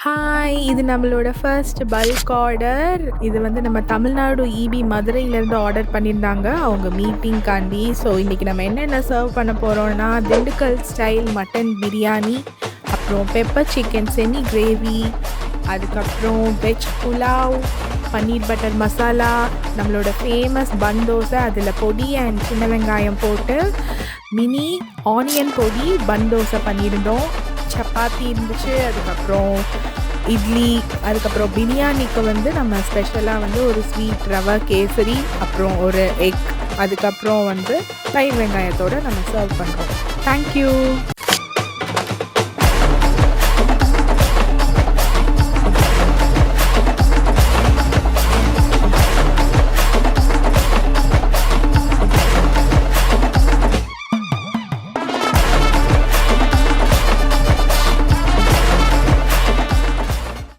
Hi! இது நம்மளோட first bulk order. இது வந்து நம்ம தமிழ்நாடு ஈபி மதுரையிலேருந்து ஆர்டர் பண்ணியிருந்தாங்க. அவங்க மீட்டிங்காண்டி. ஸோ, இன்னைக்கு நம்ம என்னென்ன சர்வ் பண்ண போறோம்னா, திண்டுக்கல் ஸ்டைல் மட்டன் பிரியாணி, அப்புறம் பெப்பர் சிக்கன் செமி கிரேவி, அதுக்கப்புறம் வெஜ் புலாவ், பன்னீர் பட்டர் மசாலா, நம்மளோட ஃபேமஸ் பன் தோசை, அதில் பொடி அண்ட் சின்ன வெங்காயம் போட்டு மினி ஆனியன் பொடி பன் தோசை பண்ணியிருந்தோம். சப்பாத்தி இருந்துச்சு, அதுக்கப்புறம் இட்லி, அதுக்கப்புறம் பிரியாணிக்கு வந்து நம்ம ஸ்பெஷலாக வந்து ஒரு ஸ்வீட் ரவா கேசரி, அப்புறம் ஒரு எக், அதுக்கப்புறம் வந்து தயிர் வெங்காயத்தோடு நம்ம சர்வ் பண்ணுறோம். தேங்க்யூ.